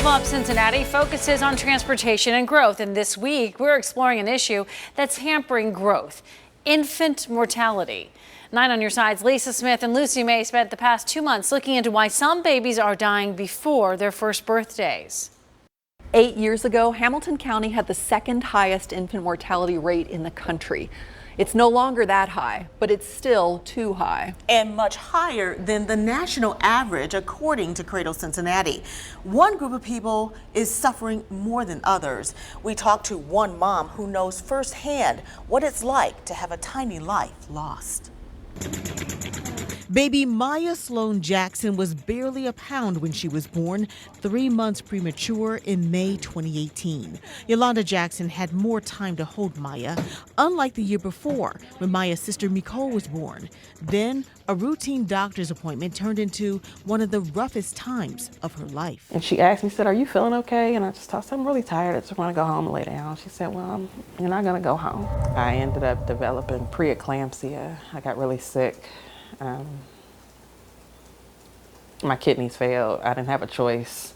Move Up Cincinnati focuses on transportation and growth, and this week we're exploring an issue that's hampering growth: infant mortality. 9 on your side's Lisa Smith and Lucy May spent the past 2 months looking into why some babies are dying before their first birthdays. 8 years ago, Hamilton County had the second highest infant mortality rate in the country. It's no longer that high, but it's still too high. And much higher than the national average, according to Cradle Cincinnati. One group of people is suffering more than others. We talked to one mom who knows firsthand what it's like to have a tiny life lost. Baby Maya Sloan Jackson was barely a pound when she was born, 3 months premature in May 2018. Yolanda Jackson had more time to hold Maya, unlike the year before when Maya's sister Nicole was born. Then a routine doctor's appointment turned into one of the roughest times of her life. And she asked me, said, "Are you feeling okay?" And I just told her, "I'm really tired. I just want to go home and lay down." She said, "Well, you're not going to go home." I ended up developing preeclampsia. I got really sick. My kidneys failed. I didn't have a choice,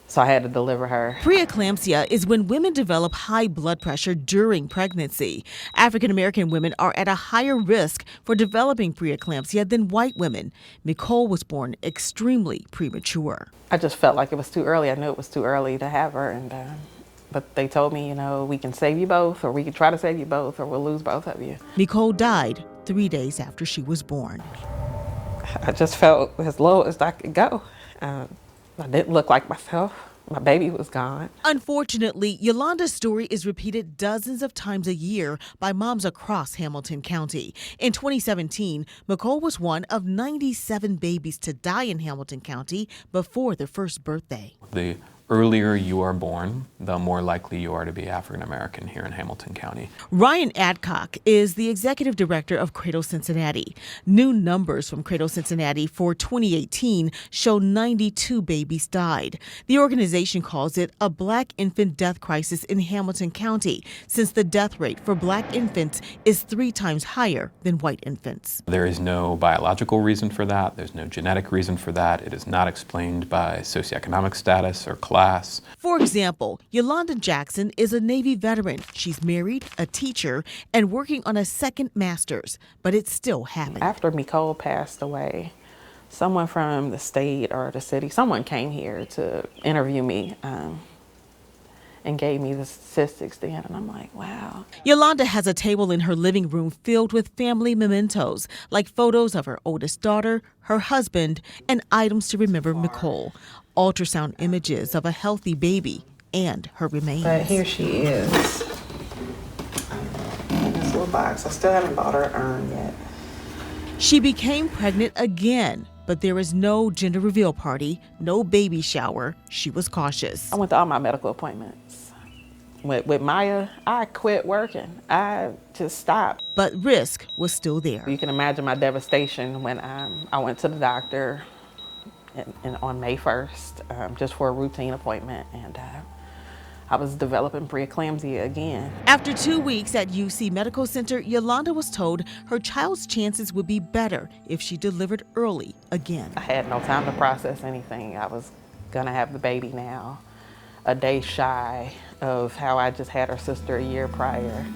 so I had to deliver her. Preeclampsia is when women develop high blood pressure during pregnancy. African American women are at a higher risk for developing preeclampsia than white women. Nicole was born extremely premature. I just felt like it was too early. I knew it was too early to have her, and but they told me, we can save you both, or we can try to save you both, or we'll lose both of you. Nicole died 3 days after she was born. I just felt as low as I could go. I didn't look like myself. My baby was gone. Unfortunately, Yolanda's story is repeated dozens of times a year by moms across Hamilton County. In 2017, Nicole was one of 97 babies to die in Hamilton County before their first birthday. The earlier you are born, the more likely you are to be African American here in Hamilton County. Ryan Adcock is the executive director of Cradle Cincinnati. New numbers from Cradle Cincinnati for 2018 show 92 babies died. The organization calls it a black infant death crisis in Hamilton County, since the death rate for black infants is 3 times higher than white infants. There is no biological reason for that. There's no genetic reason for that. It is not explained by socioeconomic status or class. For example, Yolanda Jackson is a Navy veteran. She's married, a teacher, and working on a second master's, but it's still happening. After Nicole passed away, someone from the state or the city, someone came here to interview me and gave me the statistics then, and I'm like, wow. Yolanda has a table in her living room filled with family mementos, like photos of her oldest daughter, her husband, and items to remember Nicole. Ultrasound images of a healthy baby and her remains. But here she is in this little box. I still haven't bought her an urn yet. She became pregnant again, but there is no gender reveal party, no baby shower. She was cautious. I went to all my medical appointments. With Maya, I quit working. I just stopped. But risk was still there. You can imagine my devastation when I went to the doctor on May 1st, just for a routine appointment, and I was developing preeclampsia again. After 2 weeks at UC Medical Center, Yolanda was told her child's chances would be better if she delivered early again. I had no time to process anything. I was gonna have the baby now, a day shy of how I just had her sister a year prior.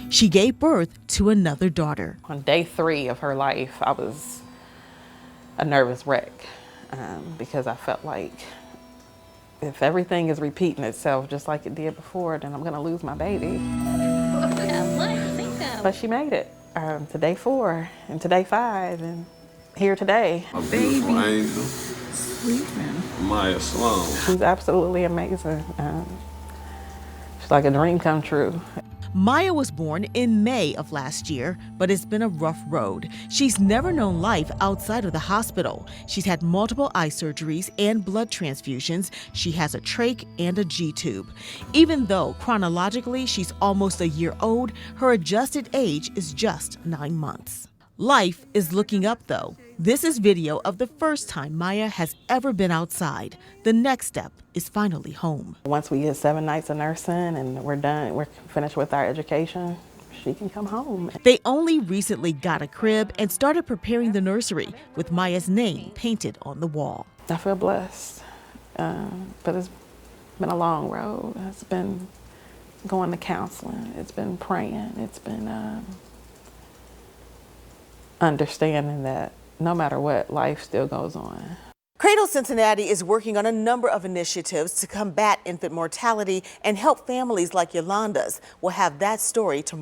She gave birth to another daughter. On day 3 of her life, I was a nervous wreck because I felt like if everything is repeating itself just like it did before, then I'm gonna lose my baby. But she made it to day 4 and to day 5 and here today. A beautiful angel, sleeping. Maya Sloan. She's absolutely amazing. She's like a dream come true. Maya was born in May of last year, but it's been a rough road. She's never known life outside of the hospital. She's had multiple eye surgeries and blood transfusions. She has a trach and a G-tube. Even though chronologically she's almost a year old, her adjusted age is just 9 months. Life is looking up, though. This is video of the first time Maya has ever been outside. The next step is finally home. Once we get 7 nights of nursing and we're done, we're finished with our education, she can come home. They only recently got a crib and started preparing the nursery with Maya's name painted on the wall. I feel blessed, but it's been a long road. It's been going to counseling. It's been praying. It's been understanding that no matter what, life still goes on. Cradle Cincinnati is working on a number of initiatives to combat infant mortality and help families like Yolanda's. We'll have that story tomorrow.